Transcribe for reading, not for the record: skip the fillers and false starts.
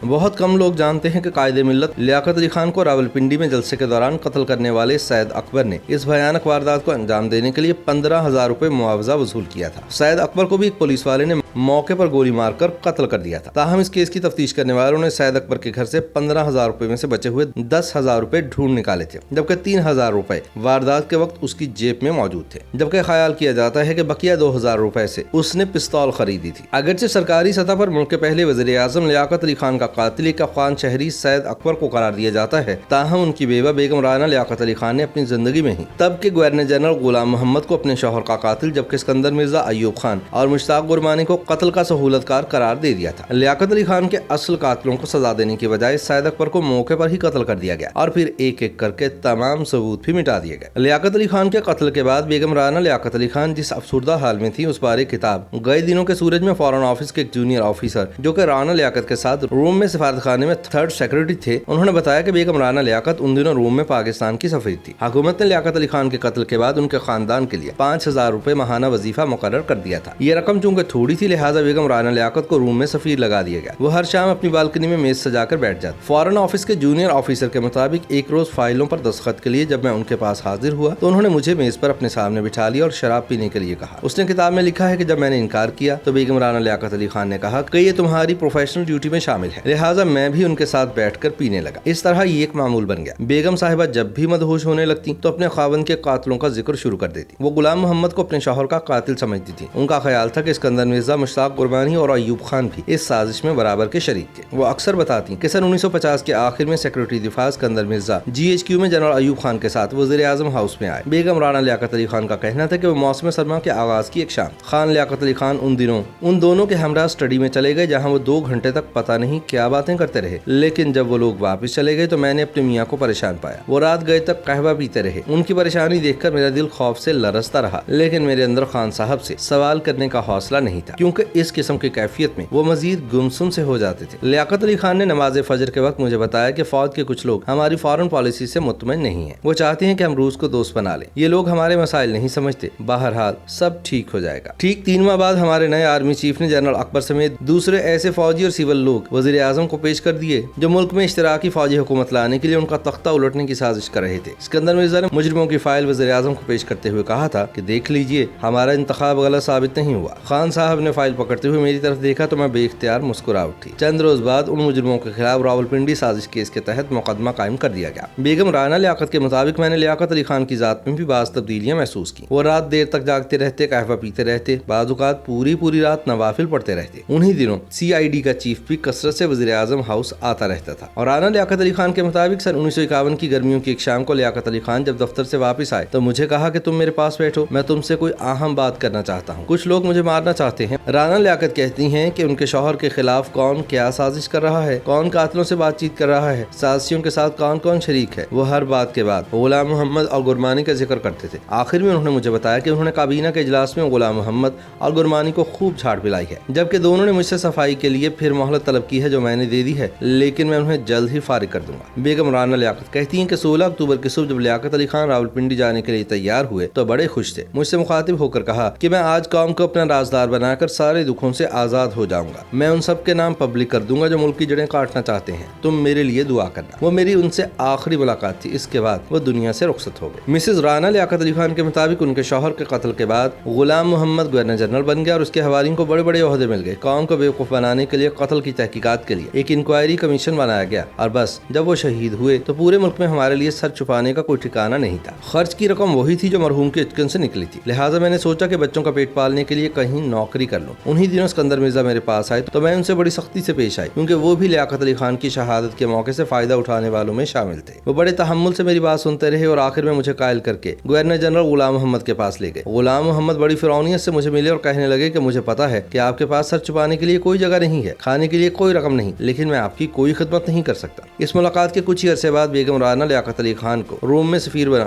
بہت کم لوگ جانتے ہیں کہ قائد ملت لیاقت علی خان کو راولپنڈی میں جلسے کے دوران قتل کرنے والے سید اکبر نے اس بھیانک واردات کو انجام دینے کے لیے 15,000 روپے معاوضہ وصول کیا تھا۔ سید اکبر کو بھی ایک پولیس والے نے موقع پر گولی مار کر قتل کر دیا تھا۔ تاہم اس کیس کی تفتیش کرنے والوں نے سید اکبر کے گھر سے 15,000 روپے میں سے بچے ہوئے 10,000 روپے ڈھونڈ نکالے تھے، جبکہ 3,000 روپے واردات کے وقت اس کی جیب میں موجود تھے، جبکہ خیال کیا جاتا ہے کہ بقیہ 2,000 روپے سے اس نے پستول خریدی تھی۔ اگرچہ سرکاری سطح پر ملک کے پہلے وزیر اعظم لیاقت علی خان کا قاتل ایک افغان شہری سید اکبر کو قرار دیا جاتا ہے، تاہم ان کی بیوہ بیگم رانا لیاقت علی خان نے اپنی زندگی میں ہی تب کے گورنر جنرل غلام محمد کو اپنے شوہر کا قاتل، جبکہ اسکندر مرزا، ایوب خان اور مشتاق گرمانی کو قتل کا سہولت کار قرار دے دیا تھا۔ لیاقت علی خان کے اصل قاتلوں کو سزا دینے کی بجائے سید اکبر کو موقع پر ہی قتل کر دیا گیا اور پھر ایک ایک کر کے تمام ثبوت بھی مٹا دیے گئے۔ لیاقت علی خان کے قتل کے بعد بیگم رانا لیاقت علی خان جس افسردہ حال میں تھی، اس بارے کتاب گئے دنوں کے سورج میں فارن آفس کے ایک جونیئر آفیسر جو کہ رانا لیاقت کے ساتھ روم میں سفارت خانے میں 3rd سیکرٹری تھے، انہوں نے بتایا کہ بیگم رانا لیاقت ان دنوں روم میں پاکستان کی سفیر تھی۔ حکومت نے لیاقت علی خان کے قتل کے بعد ان کے خاندان کے لیے 5,000 روپے ماہانہ وظیفہ مقرر کر دیا تھا۔ یہ رقم چونکہ تھوڑی تھی، لہٰذا بیگم رانا لیاقت کو روم میں سفیر لگا دیا گیا۔ وہ ہر شام اپنی بالکنی میں میز سجا کر بیٹھ جاتی۔ فارن آفس کے جونیئر آفیسر کے مطابق ایک روز فائلوں پر دستخط کے لیے جب میں ان کے پاس حاضر ہوا تو انہوں نے مجھے میز پر اپنے سامنے بٹھا لیا اور شراب پینے کے لیے کہا۔ اس نے کتاب میں لکھا ہے کہ جب میں نے انکار کیا تو بیگم رانا لیاقت علی خان نے کہا کہ یہ تمہاری پروفیشنل ڈیوٹی میں شامل ہے، لہٰذا میں بھی ان کے ساتھ بیٹھ کر پینے لگا۔ اس طرح یہ ایک معمول بن گیا۔ بیگم صاحبہ جب بھی مدہوش ہونے لگتی تو اپنے خاوند کے قاتلوں کا ذکر شروع کر دیتی۔ وہ غلام محمد کو اپنے شوہر کا قاتل سمجھتی تھی۔ ان کا خیال تھا کہ اسکندر مرزا، مشتاق گربانی اور ایوب خان بھی اس سازش میں برابر کے شریک تھے۔ وہ اکثر بتاتی کہ سن 1950 کے آخر میں سیکرٹری دفاع اسکندر مرزا GHQ میں جنرل ایوب خان کے ساتھ وزیر اعظم ہاؤس میں آئے۔ بیگم رانا لیاقت علی خان کا کہنا تھا کہ وہ موسم سرما کے آغاز کی ایک شام خان لیاقت علی خان ان دنوں ان دونوں کے ہمراہ اسٹڈی میں چلے گئے، جہاں وہ 2 گھنٹے تک پتہ نہیں کیا باتیں کرتے رہے، لیکن جب وہ لوگ واپس چلے گئے تو میں نے اپنے میاں کو پریشان پایا۔ وہ رات گئے تک قہوہ پیتے رہے۔ ان کی پریشانی دیکھ کر میرا دل خوف سے لرزتا رہا، لیکن میرے اندر خان صاحب سے سوال کرنے کا حوصلہ نہیں تھا، کیونکہ اس قسم کی کیفیت میں وہ مزید گمسم سے ہو جاتے تھے۔ لیاقت علی خان نے نماز فجر کے وقت مجھے بتایا کہ فوج کے کچھ لوگ ہماری فارن پالیسی سے مطمئن نہیں ہیں۔ وہ چاہتے ہیں کہ ہم روس کو دوست بنا لیں۔ یہ لوگ ہمارے مسائل نہیں سمجھتے۔ بہرحال سب ٹھیک ہو جائے گا۔ ٹھیک 3 ماہ بعد ہمارے نئے آرمی چیف نے جنرل اکبر سمیت دوسرے ایسے فوجی اور سول لوگ وزیر اعظم کو پیش کر دیے جو ملک میں اشتراکی فوجی حکومت لانے کے لیے ان کا تختہ الٹنے کی سازش کر رہے تھے۔ اسکندر مرزا نے مجرموں کی فائل وزیر اعظم کو پیش کرتے ہوئے کہا تھا کہ دیکھ لیجئے، ہمارا انتخاب غلط ثابت نہیں ہوا۔ خان صاحب نے فائل پکڑتے ہوئے میری طرف دیکھا تو میں بے اختیار مسکرا اٹھی۔ چند روز بعد ان مجرموں کے خلاف راولپنڈی سازش کیس کے تحت مقدمہ قائم کر دیا گیا۔ بیگم رانا لیاقت کے مطابق میں نے لیاقت علی خان کی ذات میں بھی بعض تبدیلیاں محسوس کی۔ وہ رات دیر تک جاگتے رہتے، قہوہ پیتے رہتے، بعض اوقات پوری رات نوافل پڑھتے رہتے۔ انہی دنوں CID کا چیف بھی کثرت سے وزیر اعظم ہاؤس آتا رہتا تھا۔ اور رانا لیاقت علی خان کے مطابق سن 1951 کی گرمیوں کی ایک شام کو لیاقت علی خان جب دفتر سے واپس آئے تو مجھے کہا کہ تم میرے پاس بیٹھو، میں تم سے کوئی اہم بات کرنا چاہتا ہوں۔ کچھ لوگ مجھے مارنا چاہتے ہیں۔ رانا لیاقت کہتی ہیں کہ ان کے شوہر کے خلاف کون کیا سازش کر رہا ہے، کون قاتلوں سے بات چیت کر رہا ہے، سازشیوں کے ساتھ کون کون شریک ہے۔ وہ ہر بات کے بعد غلام محمد اور گرمانی کا ذکر کرتے تھے۔ آخر میں انہوں نے مجھے بتایا کہ انہوں نے کابینہ کے اجلاس میں غلام محمد اور گرمانی کو خوب جھاڑ پلائی ہے، جبکہ دونوں نے مجھ سے صفائی کے لیے پھر مہلت طلب کی ہے جو میں نے دے دی ہے، لیکن میں انہیں جلد ہی فارغ کر دوں گا۔ بیگم رانا لیاقت کہتی ہیں کہ 16 اکتوبر کی صبح جب لیاقت علی خان راولپنڈی جانے کے لیے تیار ہوئے تو بڑے خوش تھے۔ مجھ سے مخاطب ہو کر کہا کہ میں آج قوم کو اپنا رازدار بنا کر سارے دکھوں سے آزاد ہو جاؤں گا۔ میں ان سب کے نام پبلک کر دوں گا جو ملک کی جڑیں کاٹنا چاہتے ہیں۔ تم میرے لیے دعا کرنا۔ وہ میری ان سے آخری ملاقات تھی۔ اس کے بعد وہ دنیا سے رخصت ہو گئے۔ مسز رانا لیاقت علی خان کے مطابق ان کے شوہر کے قتل کے بعد غلام محمد گورنر جنرل بن گیا اور اس کے حواریوں کو بڑے بڑے عہدے مل گئے۔ قوم کو بیوقوف بنانے کے لیے قتل کی تحقیقات کے لیے ایک انکوائری کمیشن بنایا گیا اور بس جب وہ شہید ہوئے تو پورے ملک میں ہمارے لیے سر چھپانے کا کوئی ٹھکانہ نہیں تھا۔ خرچ کی رقم وہی تھی جو مرحوم کے اچکن سے نکلی تھی، لہٰذا میں نے سوچا کہ بچوں کا پیٹ پالنے کے لیے کہیں نوکری کر لوں۔ انہی دنوں اسکندر مرزا میرے پاس آئے تو میں ان سے بڑی سختی سے پیش آئی، کیونکہ وہ بھی لیاقت علی خان کی شہادت کے موقع سے فائدہ اٹھانے والوں میں شامل تھے۔ وہ بڑے تحمل سے میری بات سنتے رہے اور آخر میں مجھے قائل کر کے گورنر جنرل غلام محمد کے پاس لے گئے۔ غلام محمد بڑی فرعونیت سے مجھے ملے اور کہنے لگے کہ مجھے پتا ہے کہ آپ کے پاس سر چھپانے کے لیے کوئی جگہ نہیں ہے، کھانے کے لیے کوئی رقم نہیں، لیکن میں آپ کی کوئی خدمت نہیں کر سکتا۔ اس ملاقات کے کچھ ہی عرصے بعد بیگم رانا لیاقت علی خان کو روم میں سفیر بنا۔